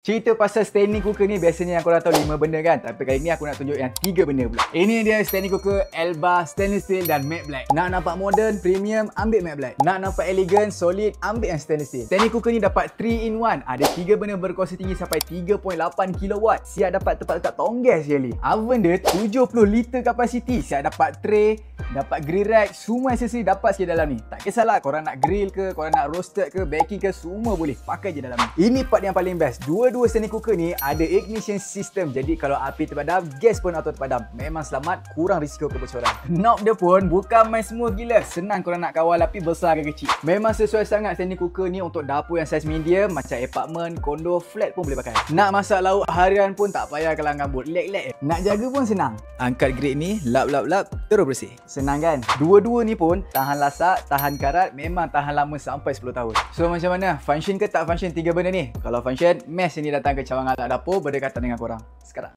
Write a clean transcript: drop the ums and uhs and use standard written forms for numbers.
Cerita pasal standing cooker ni biasanya yang korang tahu 5 benda kan. Tapi kali ni aku nak tunjuk yang 3 benda pula. Ini dia standing cooker Elba stainless steel dan matte black. Nak nampak modern, premium, ambil matte black. Nak nampak elegan, solid, ambil yang stainless steel. Standing cooker ni dapat 3 in 1. Ada 3 benda berkuasa tinggi sampai 3.8 kW. Siap dapat tempat letak tonggas sekali. Oven dia 70 liter kapasiti. Siap dapat tray, dapat grill rack, semua aksesori dapat sikit dalam ni. Tak kisahlah korang nak grill ke, korang nak roasted ke, baking ke, semua boleh. Pakai je dalam ni. Ini part yang paling best. Dua standing cooker ni ada ignition system. Jadi kalau api terpadam, gas pun auto terpadam. Memang selamat, kurang risiko kebocoran. Knob dia pun bukan main smooth gila. Senang korang nak kawal api besar ke kecil. Memang sesuai sangat standing cooker ni untuk dapur yang saiz medium, macam apartment, kondo, flat pun boleh pakai. Nak masak lauk harian pun tak payah kelang kabut. Lek-lek. Nak jaga pun senang. Angkat grid ni, lap, terus bersih. Senang kan? Dua-dua ni pun tahan lasak, tahan karat, memang tahan lama sampai 10 tahun. So macam mana? Function ke tak function 3 benda ni? Kalau function, Mesh ini datang ke cawangan alat dapur berdekatan dengan korang sekarang.